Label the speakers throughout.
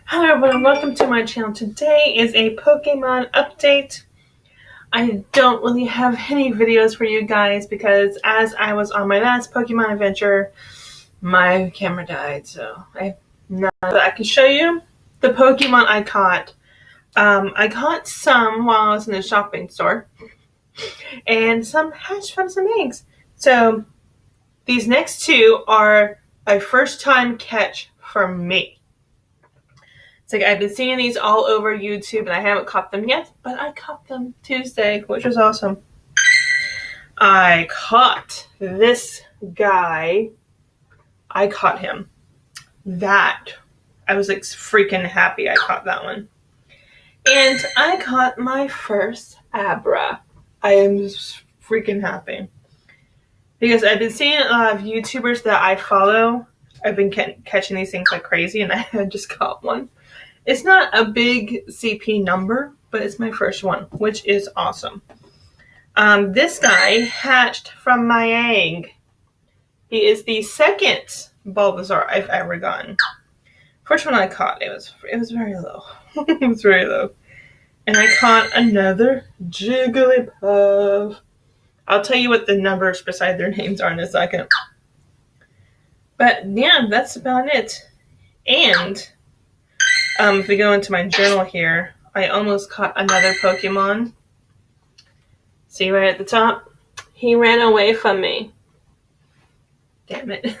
Speaker 1: Hello everyone, welcome to my channel. Today is a Pokemon update. I don't really have any videos for you guys because as I was on my last Pokemon adventure, my camera died, so but I can show you the Pokemon I caught. I caught some while I was in the shopping store, and some hatched from some eggs. So these next two are a first time catch for me. It's like I've been seeing these all over YouTube and I haven't caught them yet, but I caught them Tuesday, which was awesome. I caught this guy. I caught him. I was like freaking happy I caught that one. And I caught my first Abra. I am freaking happy. Because I've been seeing a lot of YouTubers that I follow. I've been catching these things like crazy and I just caught one. It's not a big CP number, but it's my first one, which is awesome. This guy hatched from my egg. He is the second Bulbasaur I've ever gotten. First one I caught, it was very low. It was very low. And I caught another Jigglypuff. I'll tell you what the numbers beside their names are in a second. But yeah, that's about it. And if we go into my journal here, I almost caught another Pokemon. See right at the top? He ran away from me. Damn it.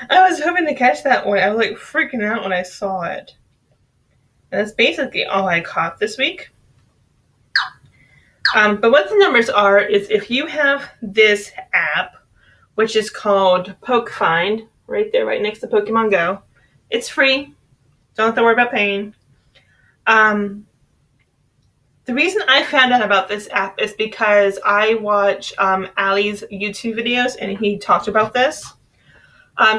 Speaker 1: I was hoping to catch that one. I was like freaking out when I saw it. And that's basically all I caught this week. But what the numbers are is if you have this app, which is called Pokefind, right there, right next to Pokemon Go. It's free. Don't have to worry about paying. The reason I found out about this app is because I watch Ali's YouTube videos and he talked about this.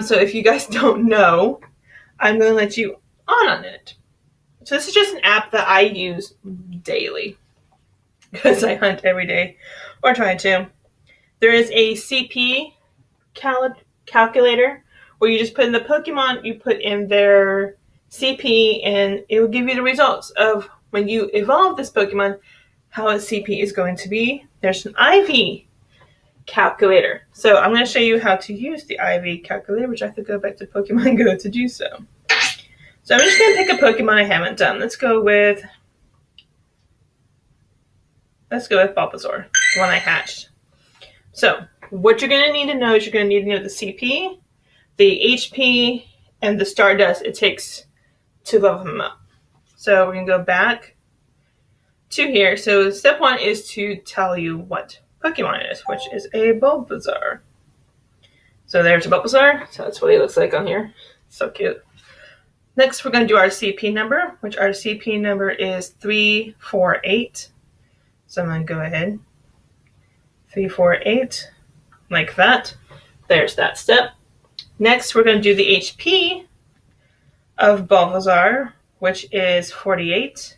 Speaker 1: So if you guys don't know, I'm going to let you on it. So this is just an app that I use daily because I hunt every day or try to. There is a CP calculator where you just put in the Pokemon, you put in their CP, and it will give you the results of when you evolve this Pokemon, how its CP is going to be. There's an IV calculator. So I'm going to show you how to use the IV calculator, which I have to go back to Pokemon Go to do so. So I'm just going to pick a Pokemon I haven't done. Let's go with Bulbasaur, the one I hatched. So what you're going to need to know is you're going to need to know the CP, the HP, and the Stardust it takes to level him up. So we're going to go back to here. So step one is to tell you what Pokemon it is, which is a Bulbasaur. So there's a Bulbasaur. So that's what he looks like on here. So cute. Next, we're going to do our CP number, which our CP number is 348. So I'm going to go ahead. 348, like that. There's that step. Next, we're going to do the HP of Bulbasaur, which is 48.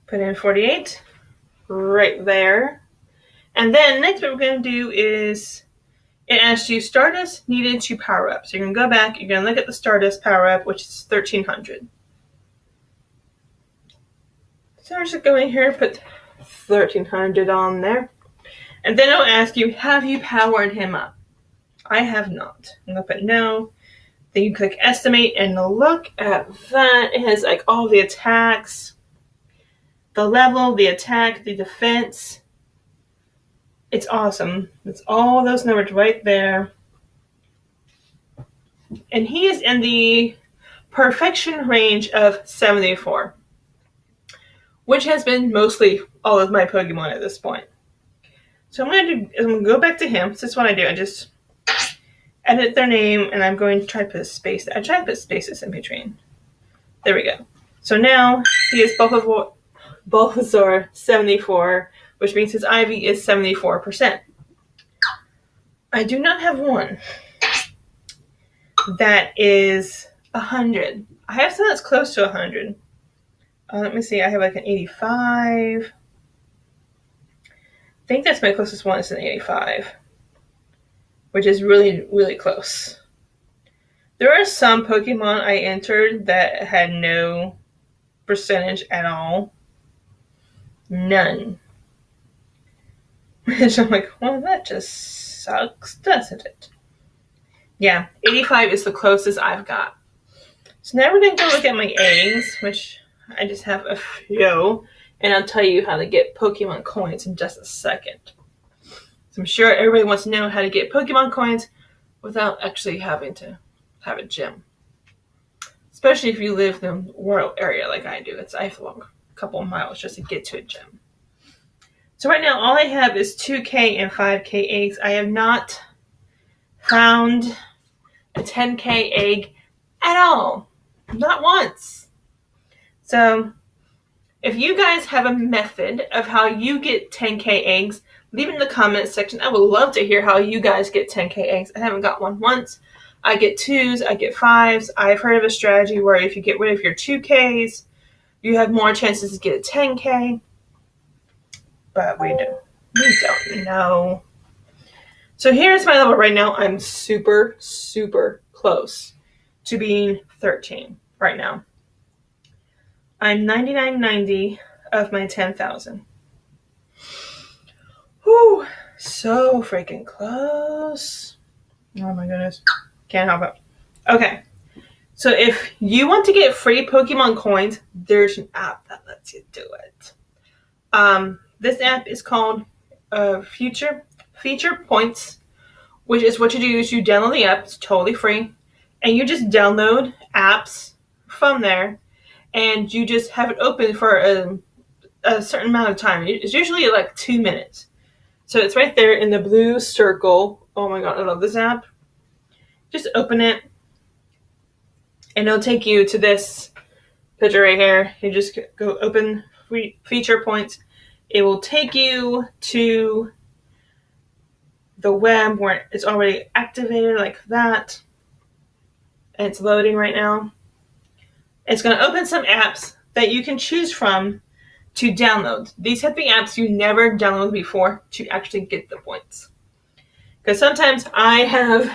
Speaker 1: Put in 48 right there. And then next what we're going to do is it asks you Stardust needed to power up. So you're going to go back, you're going to look at the Stardust power up, which is 1300. So I'm just going here, put 1300 on there. And then it'll ask you, have you powered him up? I have not. I'm going to put no. Then you click estimate and look at that. It has like all the attacks, the level, the attack, the defense. It's awesome. It's all those numbers right there. And he is in the perfection range of 74, which has been mostly all of my Pokemon at this point. So I'm going to go back to him. So this is what I do. I just edit their name, and I'm going to try to put a space. I try to put spaces in between. There we go. So now he is Bulbasaur 74, which means his IV is 74%. I do not have one that is 100. I have some that's close to 100. Let me see. I have like an 85. I think that's my closest one is an 85, which is really, really close. There are some Pokemon I entered that had no percentage at all. None. Which I'm like, well, that just sucks, doesn't it? Yeah, 85 is the closest I've got. So now we're going to go look at my eggs, which I just have a few. And I'll tell you how to get Pokemon coins in just a second. So I'm sure everybody wants to know how to get Pokemon coins without actually having to have a gym. Especially if you live in the rural area like I do. I have to walk a couple of miles just to get to a gym. So right now all I have is 2K and 5K eggs. I have not found a 10K egg at all. Not once. So if you guys have a method of how you get 10K eggs, leave it in the comments section. I would love to hear how you guys get 10K eggs. I haven't got one once. I get 2s, I get 5s. I've heard of a strategy where if you get rid of your 2Ks, you have more chances to get a 10K. But we don't know. So here's my level right now. I'm super, super close to being 13 right now. I'm 99.90 of my 10,000. Whew, so freaking close. Oh my goodness. Can't help it. Okay. So if you want to get free Pokemon coins, there's an app that lets you do it. This app is called Feature Points, which is what you do is you download the app. It's totally free. And you just download apps from there. And you just have it open for a certain amount of time. It's usually like 2 minutes. So it's right there in the blue circle. Oh my god, I love this app. Just open it. And it'll take you to this picture right here. You just go open Feature Points. It will take you to the web where it's already activated like that. And it's loading right now. It's going to open some apps that you can choose from to download. These have to be apps you never downloaded before to actually get the points. Because sometimes I have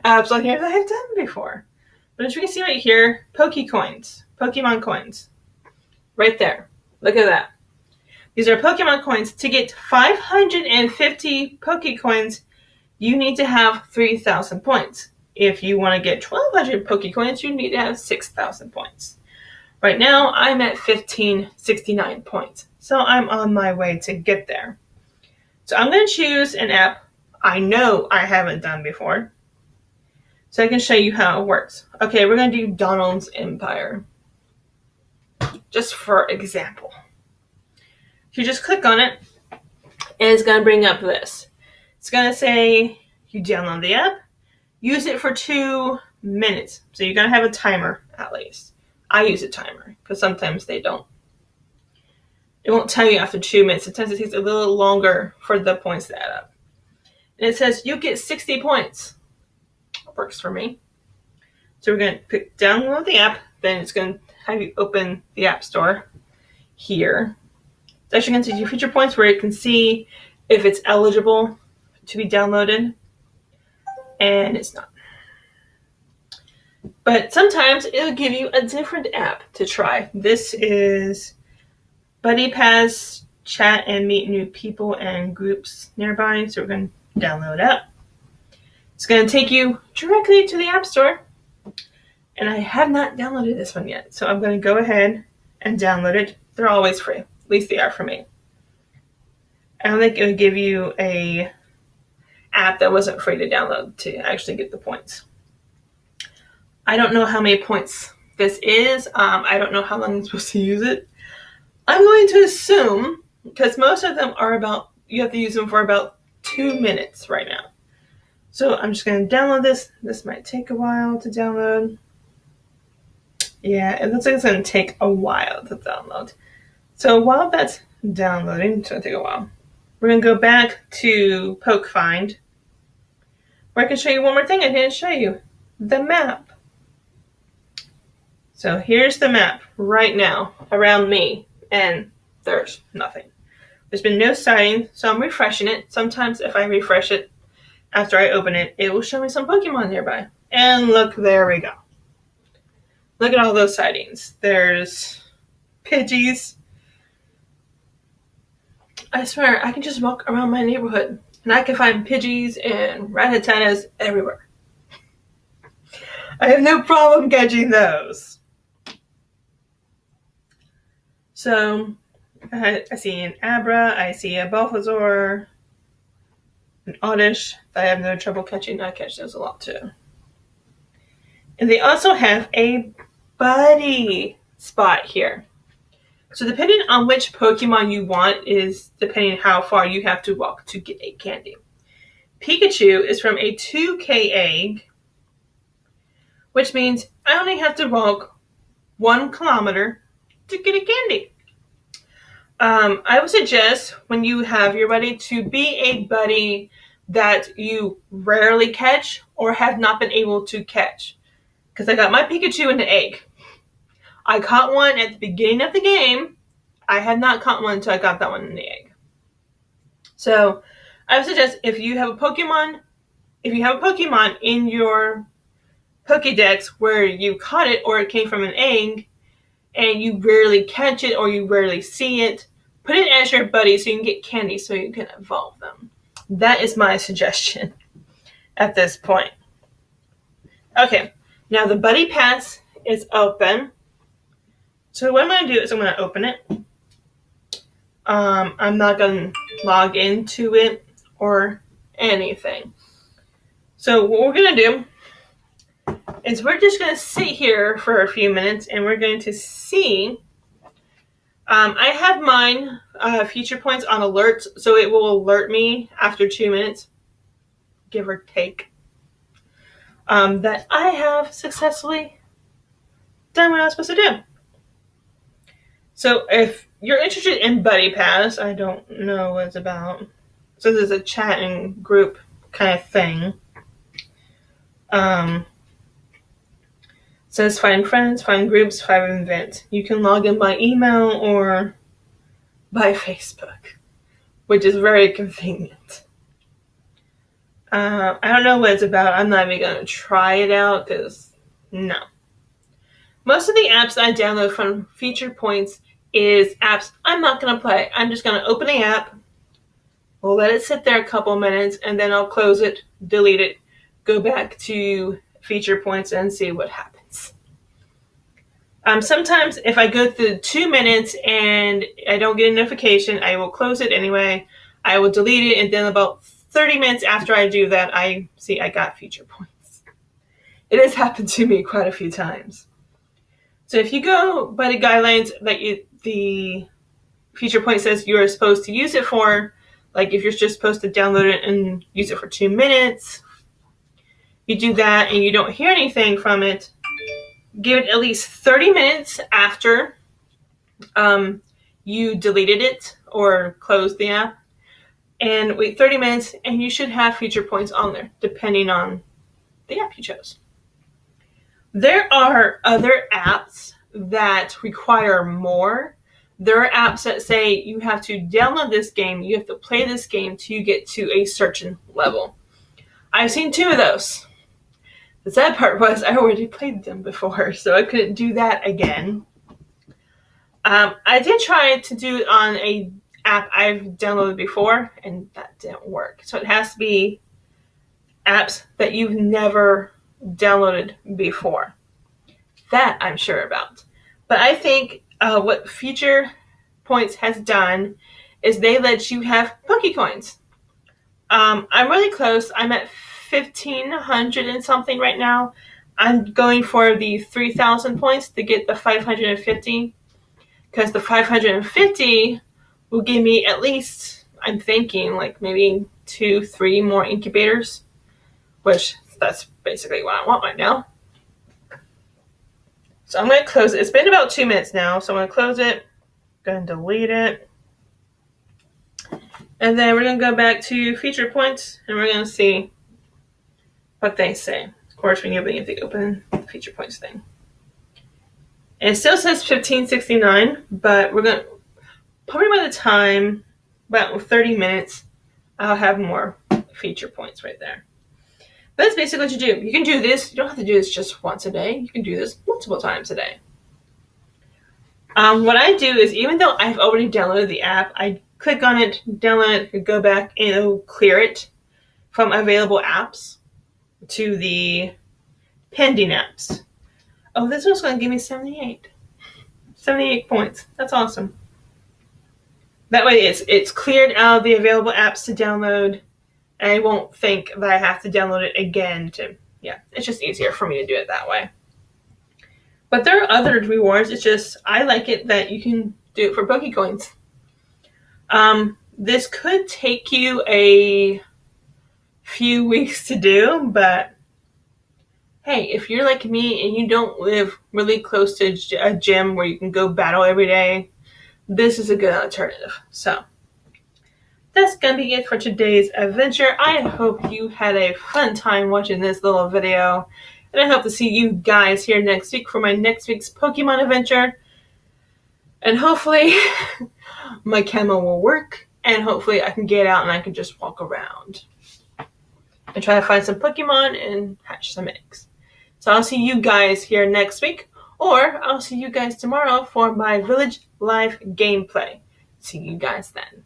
Speaker 1: apps on here that I've done before. But as you can see right here, Pokemon coins. Right there. Look at that. These are Pokemon coins. To get 550 Pokecoins, you need to have 3,000 points. If you want to get 1,200 Pokecoins, you need to have 6,000 points. Right now, I'm at 1,569 points. So I'm on my way to get there. So I'm going to choose an app I know I haven't done before. So I can show you how it works. Okay, we're going to do Donald's Empire. Just for example. You just click on it, and it's going to bring up this. It's going to say you download the app. Use it for 2 minutes. So you're going to have a timer at least. I use a timer because sometimes they don't. It won't tell you after 2 minutes. Sometimes it takes a little longer for the points to add up. And it says you get 60 points. That works for me. So we're going to download the app. Then it's going to have you open the App Store here. It's actually going to take you Feature Points where you can see if it's eligible to be downloaded. And it's not. But sometimes it'll give you a different app to try. This is Buddy Pass, chat and meet new people and groups nearby. So we're going to download it. It's going to take you directly to the App Store. And I have not downloaded this one yet. So I'm going to go ahead and download it. They're always free. At least they are for me. I don't think it would give you a app that wasn't free to download to actually get the points. I don't know how many points this is. I don't know how long I'm supposed to use it. I'm going to assume, because most of them are you have to use them for about 2 minutes right now. So I'm just going to download this. This might take a while to download. Yeah, it looks like it's going to take a while to download. So while that's downloading, it's going to take a while. We're going to go back to Pokefind, where I can show you one more thing I didn't show you. The map. So here's the map right now around me, and there's nothing. There's been no sighting, so I'm refreshing it. Sometimes if I refresh it after I open it, it will show me some Pokemon nearby. And look, there we go. Look at all those sightings. There's Pidgeys. I swear, I can just walk around my neighborhood and I can find Pidgeys and Rattatas everywhere. I have no problem catching those. So, I see an Abra, I see a Bulbasaur, an Oddish. I have no trouble catching. I catch those a lot too. And they also have a buddy spot here. So depending on which Pokemon you want is depending how far you have to walk to get a candy. Pikachu is from a 2K egg, which means I only have to walk 1 kilometer to get a candy. I would suggest when you have your buddy to be a buddy that you rarely catch or have not been able to catch. Because I got my Pikachu in the egg. I caught one at the beginning of the game. I had not caught one until I got that one in the egg. So I would suggest if you have a Pokemon in your Pokedex where you caught it or it came from an egg and you rarely catch it or you rarely see it, put it as your buddy so you can get candy so you can evolve them. That is my suggestion at this point. Okay, now the buddy pass is open. So what I'm going to do is I'm going to open it. I'm not going to log into it or anything. So what we're going to do is we're just going to sit here for a few minutes and we're going to see. I have mine feature points on alert, so it will alert me after 2 minutes, give or take, that I have successfully done what I was supposed to do. So if you're interested in Buddy Pass, I don't know what it's about. So there's a chat and group kind of thing. Says find friends, find groups, find events. You can log in by email or by Facebook, which is very convenient. I don't know what it's about. I'm not even going to try it out because no. Most of the apps I download from Feature Points is apps I'm not going to play. I'm just going to open the app, we'll let it sit there a couple minutes, and then I'll close it, delete it, go back to Feature Points and see what happens. Sometimes if I go through 2 minutes and I don't get a notification, I will close it anyway. I will delete it, and then about 30 minutes after I do that, I see I got Feature Points. It has happened to me quite a few times. So if you go by the guidelines that the Feature Point says you're supposed to use it for, like if you're just supposed to download it and use it for 2 minutes, you do that and you don't hear anything from it, give it at least 30 minutes after you deleted it or closed the app, and wait 30 minutes and you should have Feature Points on there, depending on the app you chose. There are other apps that require more. There are apps that say you have to download this game, you have to play this game till you get to a certain level. I've seen 2 of those. The sad part was I already played them before, so I couldn't do that again. I did try to do it on an app I've downloaded before, and that didn't work. So it has to be apps that you've never downloaded before. That I'm sure about. But I think what Feature Points has done is they let you have Pokecoins. I'm really close. I'm at 1,500 and something right now. I'm going for the 3,000 points to get the 550, because the 550 will give me at least, I'm thinking, like maybe 2-3 more incubators, which that's basically what I want right now. So I'm going to close it. It's been about 2 minutes now, so I'm going to close it. Going to delete it. And then we're going to go back to Feature Points, and we're going to see what they say. Of course, we need to open the Feature Points thing. And it still says 1569, but we're going to, probably by the time, about 30 minutes, I'll have more feature points right there. But that's basically what you do. You can do this. You don't have to do this just once a day. You can do this multiple times a day. What I do is, even though I've already downloaded the app, I click on it, download it, go back, and it'll clear it from available apps to the pending apps. Oh, this one's going to give me 78. 78 points. That's awesome. That way it's cleared out of the available apps to download, and I won't think that I have to download it again yeah, it's just easier for me to do it that way. But there are other rewards. It's just, I like it that you can do it for Pokecoins. This could take you a few weeks to do, but hey, if you're like me and you don't live really close to a gym where you can go battle every day, this is a good alternative. So that's going to be it for today's adventure. I hope you had a fun time watching this little video. And I hope to see you guys here next week for my next week's Pokemon adventure. And hopefully my camo will work. And hopefully I can get out and I can just walk around and try to find some Pokemon and hatch some eggs. So I'll see you guys here next week. Or I'll see you guys tomorrow for my Village Live gameplay. See you guys then.